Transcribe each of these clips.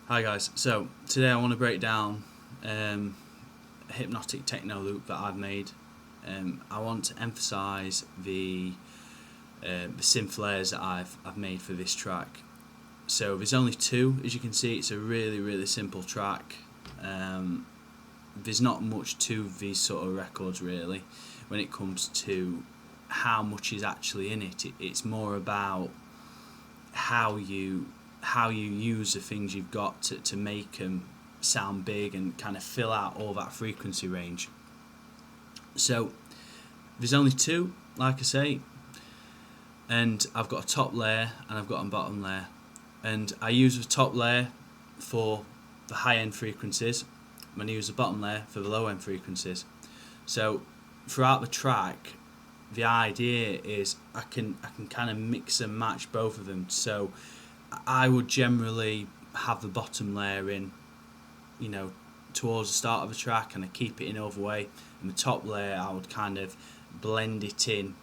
Hi guys, so today I want to break down a hypnotic techno loop that I've made. I want to emphasise the synth layers that I've made for this track. So there's only two, as you can see. It's a really simple track. There's not much to these sort of records really when it comes to how much is actually in it. It's more about how you use the things you've got to make them sound big and kind of fill out all that frequency range. So there's only two, like I say, and I've got a top layer and I've got a bottom layer, and I use the top layer for the high end frequencies and I use the bottom layer for the low end frequencies. So throughout the track, the idea is I can kind of mix and match both of them. So I would generally have the bottom layer in, towards the start of the track, and I keep it in over way, and the top layer I would kind of blend it in,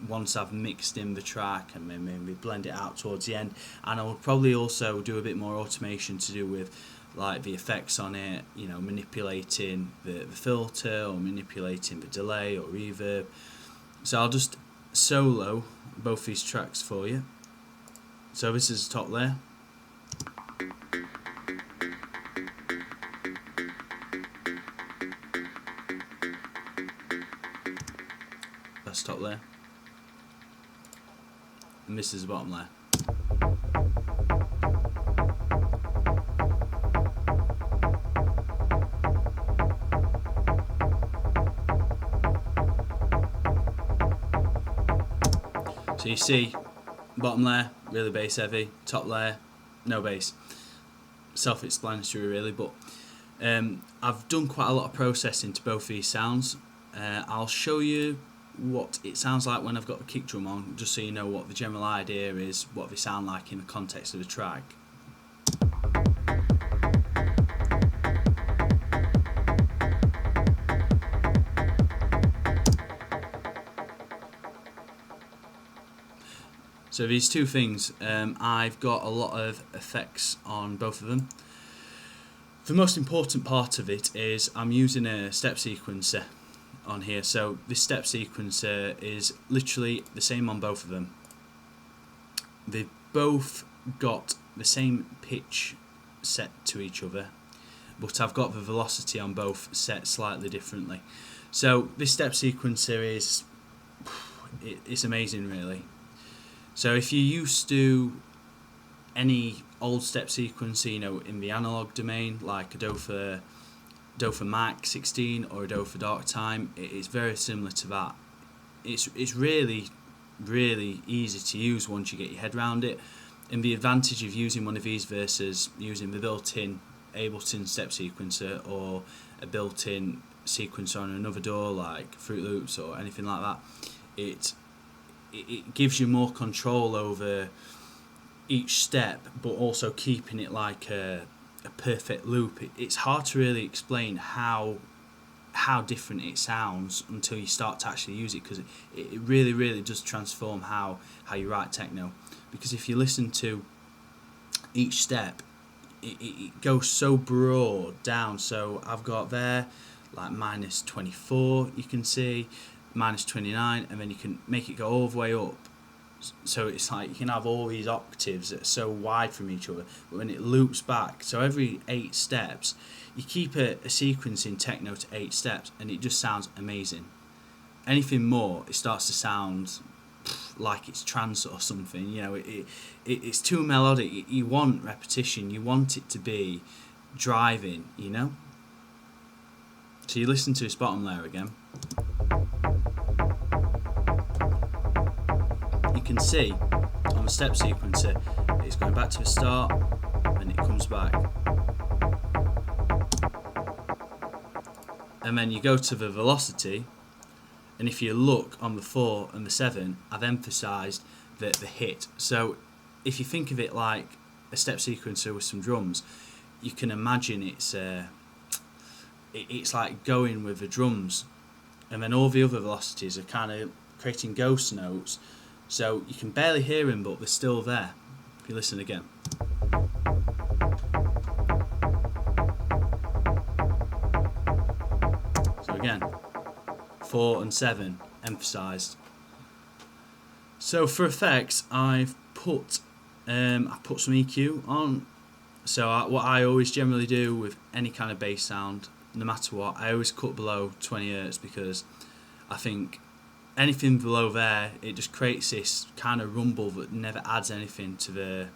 once I've mixed in the track, and then maybe blend it out towards the end. And I would probably also do a bit more automation to do with like the effects on it, manipulating the filter or manipulating the delay or reverb. So I'll just solo both these tracks for you. So this is the top layer. That's top layer. And this is the bottom layer. So you see, bottom layer, really bass heavy, top layer, no bass. Self-explanatory really, but I've done quite a lot of processing to both these sounds. I'll show you what it sounds like when I've got the kick drum on, just so you know what the general idea is, what they sound like in the context of the track. So these two things, I've got a lot of effects on both of them. The most important part of it is I'm using a step sequencer on here. So this step sequencer is literally the same on both of them. They've both got the same pitch set to each other, but I've got the velocity on both set slightly differently. So this step sequencer it's amazing really. So if you're used to any old step sequencer, in the analog domain, like a Dofa Mac 16 or a Dofa Dark Time, it's very similar to that. It's really easy to use once you get your head around it. And the advantage of using one of these versus using the built-in Ableton step sequencer or a built-in sequencer on another DAW like Fruit Loops or anything like that, it gives you more control over each step, but also keeping it like a perfect loop. It's hard to really explain how different it sounds until you start to actually use it, because it really does transform how you write techno. Because if you listen to each step, it goes so broad down. So I've got there like -24, you can see, -29, and then you can make it go all the way up. So it's like you can have all these octaves that are so wide from each other, but when it loops back, so every 8 steps, you keep a sequence in techno to 8 steps, and it just sounds amazing. Anything more, it starts to sound like it's trance or something. It's too melodic. You want repetition. You want it to be driving. So you listen to this bottom layer again. You can see on the step sequencer it's going back to the start and it comes back, and then you go to the velocity, and if you look on the 4 and the 7, I've emphasised the hit. So if you think of it like a step sequencer with some drums, you can imagine it's like going with the drums, and then all the other velocities are kind of creating ghost notes. So you can barely hear them, but they're still there. If you listen again. 4 and 7 emphasised. So for effects, I've put some EQ on. So what I always generally do with any kind of bass sound, no matter what, I always cut below 20 Hz, because I think anything below there, it just creates this kind of rumble that never adds anything to the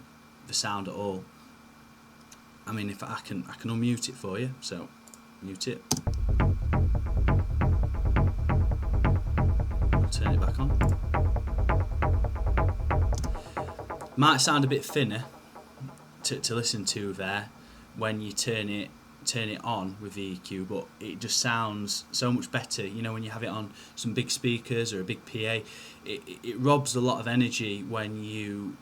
sound at all. I mean, if I can unmute it for you, so mute it. I'll turn it back on. Might sound a bit thinner to listen to there when you turn it on with the EQ, but it just sounds so much better. You know, when you have it on some big speakers or a big PA, it robs a lot of energy when you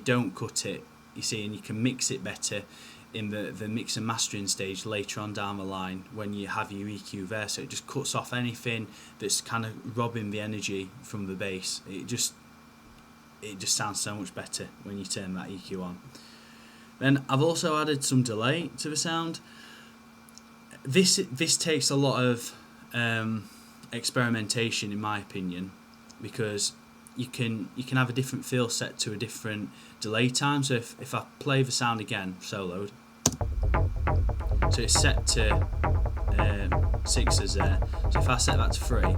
don't cut it, you see, and you can mix it better in the mix and mastering stage later on down the line when you have your EQ there. So it just cuts off anything that's kind of robbing the energy from the bass. It just sounds so much better when you turn that EQ on. Then I've also added some delay to the sound. This takes a lot of experimentation, in my opinion, because you can have a different feel set to a different delay time. So if I play the sound again, soloed, so it's set to 6s there. So if I set that to 3,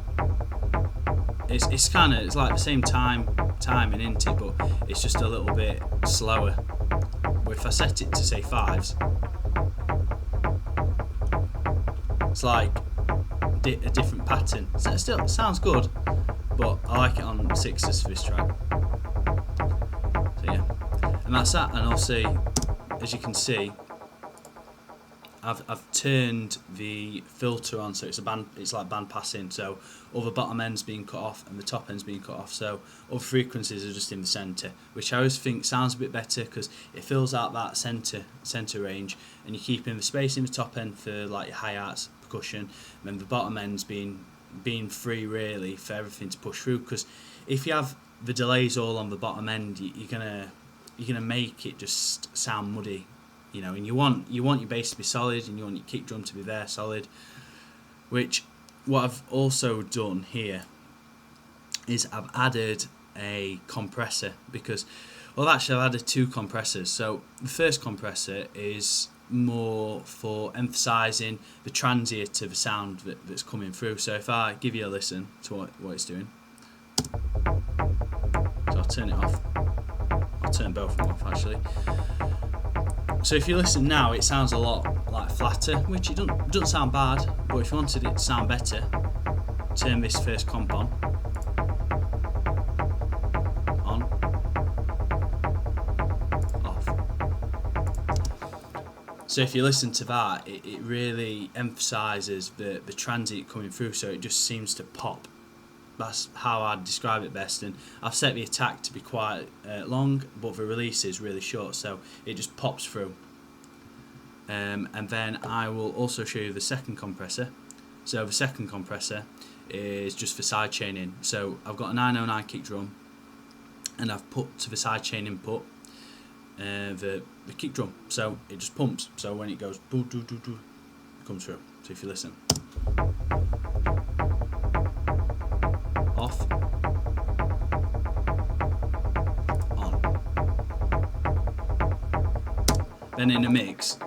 it's like the same timing, isn't it? But it's just a little bit slower. But if I set it to say 5s, it's like a different pattern. So it still sounds good, but I like it on 6s for this track. So yeah, and that's that. And also, as you can see, I've turned the filter on, so it's like band passing, so all the bottom end's being cut off and the top end's being cut off, so all the frequencies are just in the centre, which I always think sounds a bit better because it fills out that centre range, and you're keeping the space in the top end for like your hi-hats, percussion, and then the bottom end's being free really for everything to push through. Because if you have the delays all on the bottom end, you're gonna make it just sound muddy. You know, and you want your bass to be solid, and you want your kick drum to be there solid. Which, what I've also done here is I've added a compressor, because, well, actually I've added 2 compressors. So the first compressor is more for emphasising the transient to the sound that's coming through. So if I give you a listen to what it's doing, so I'll turn it off. I'll turn both of them off actually. So if you listen now, it sounds a lot like flatter, which it doesn't sound bad, but if you wanted it to sound better, turn this first comp on. Off. So if you listen to that, it really emphasises the transient coming through, so it just seems to pop. That's how I'd describe it best, and I've set the attack to be quite long, but the release is really short, so it just pops through. And then I will also show you the second compressor. So the second compressor is just for sidechaining. So I've got a 909 kick drum, and I've put to the sidechain input the kick drum, so it just pumps. So when it goes doo doo doo doo, it comes through. So if you listen. Off, on. Then in the mix,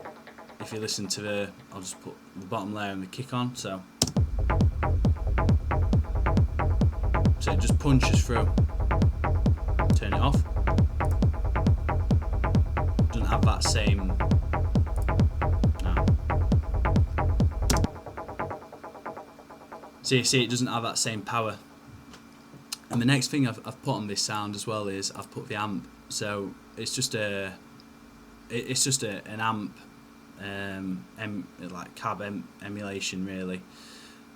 if you listen to I'll just put the bottom layer and the kick on, so it just punches through. Turn it off. Doesn't have that same. No. So you see, it doesn't have that same power. And the next thing I've put on this sound as well is I've put the amp. So it's just an amp, like cab emulation really.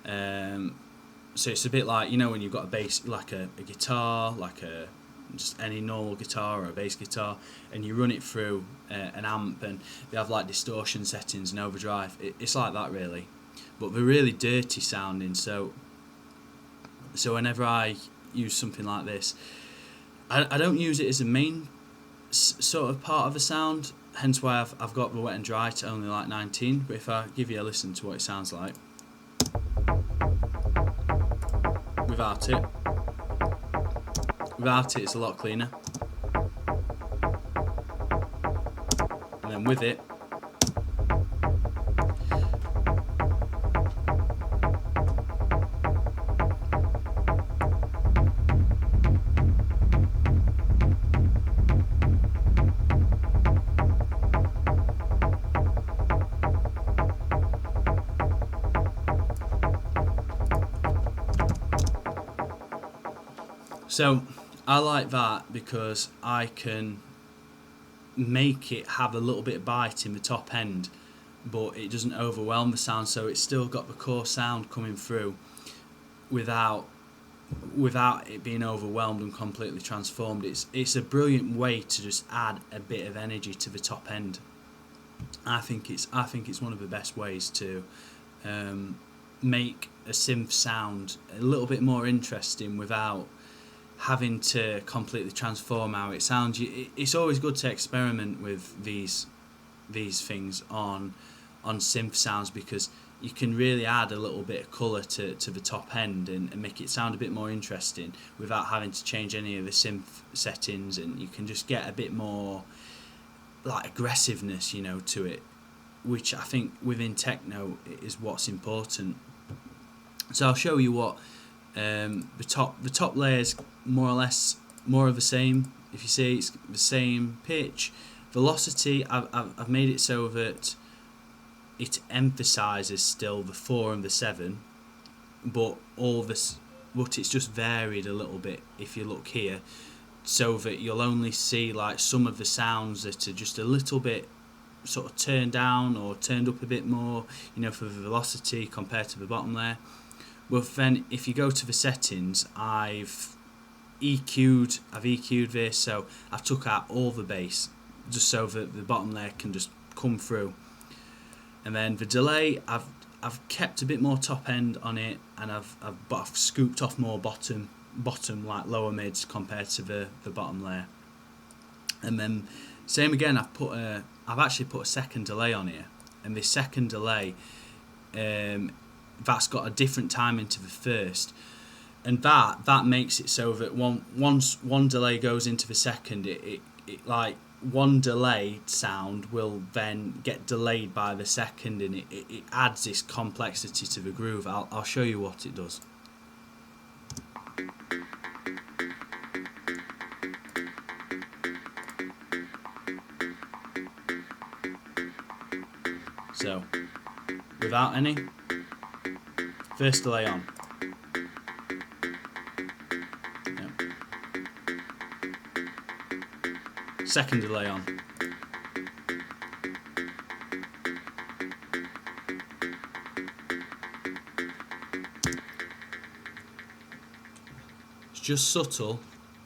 So it's a bit like, you know, when you've got a bass, like a guitar, like just any normal guitar or a bass guitar, and you run it through an amp, and they have like distortion settings and overdrive. It's like that really, but they're really dirty sounding. So whenever I use something like this, I don't use it as a main sort of part of the sound, hence why I've got the wet and dry to only like 19, but if I give you a listen to what it sounds like, without it. Without it, it's a lot cleaner. And then with it, so I like that because I can make it have a little bit of bite in the top end, but it doesn't overwhelm the sound, so it's still got the core sound coming through without it being overwhelmed and completely transformed. It's a brilliant way to just add a bit of energy to the top end. I think it's one of the best ways to make a synth sound a little bit more interesting without having to completely transform how it sounds. It's always good to experiment with these things on synth sounds, because you can really add a little bit of colour to the top end and make it sound a bit more interesting without having to change any of the synth settings, and you can just get a bit more like aggressiveness, you know, to it, which I think within techno is what's important. So I'll show you what the top layers more or less more of the same. If you see, it's the same pitch, velocity. I've made it so that it emphasises still the 4 and the 7, but it's just varied a little bit if you look here, so that you'll only see like some of the sounds that are just a little bit sort of turned down or turned up a bit more, you know, for the velocity compared to the bottom layer. Well, then if you go to the settings, I've EQ'd this, so I've took out all the bass just so that the bottom layer can just come through. And then the delay, I've kept a bit more top end on it, and I've scooped off more bottom like lower mids compared to the bottom layer. And then same again, I've actually put a second delay on here, and this second delay that's got a different timing to the first, and that makes it so that once one delay goes into the second, it like one delayed sound will then get delayed by the second, and it adds this complexity to the groove. I'll show you what it does. So without any, first delay on. Yep. Second delay on. It's just subtle,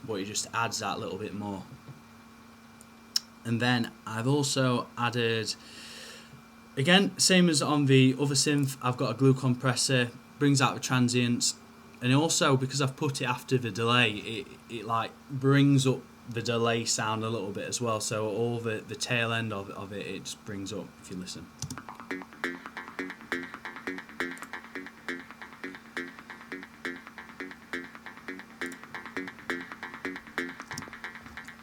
but it just adds that little bit more. And then I've also added, again, same as on the other synth, I've got a glue compressor, brings out the transients, and also because I've put it after the delay, it like brings up the delay sound a little bit as well, so all the tail end of it just brings up, if you listen.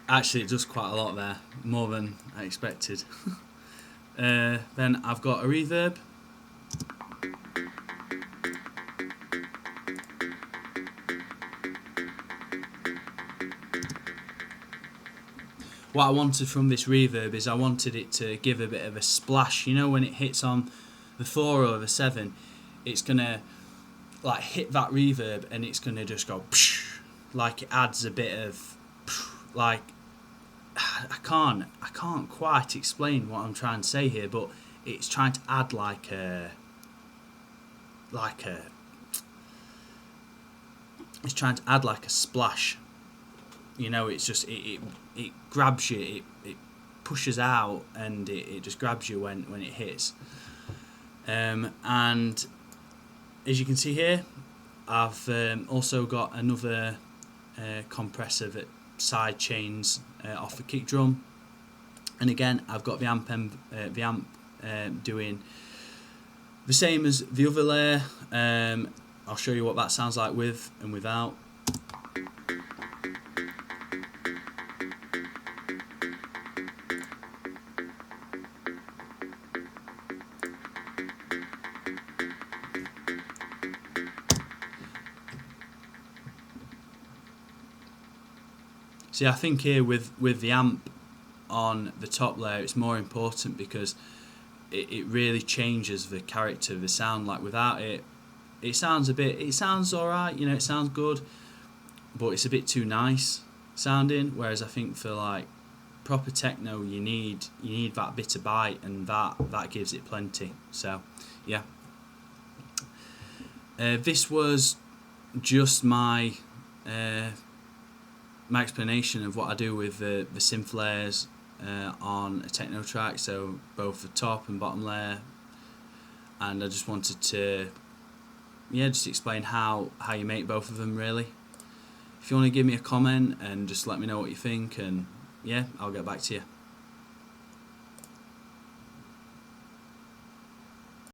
Actually, it does quite a lot there, more than I expected. Then I've got a reverb. What I wanted from this reverb is I wanted it to give a bit of a splash. You know, when it hits on the 4 or the 7, it's gonna like hit that reverb, and it's gonna just go psh, like it adds a bit of psh, like I can't quite explain what I'm trying to say here, but it's trying to add like a it's trying to add like a splash. You know, it's just it grabs you, it pushes out, and it just grabs you when it hits. And as you can see here, I've also got another compressor that side chains off the kick drum, and again I've got the amp doing the same as the other layer. I'll show you what that sounds like with and without. See, I think here with the amp on the top layer, it's more important because it really changes the character of the sound. Like without it, it sounds alright, you know, it sounds good, but it's a bit too nice sounding. Whereas I think for like proper techno, you need that bit of bite, and that gives it plenty. So yeah, this was just my explanation of what I do with the synth layers on a techno track, so both the top and bottom layer. And I just wanted to just explain how you make both of them really. If you want to give me a comment and just let me know what you think, and yeah, I'll get back to you.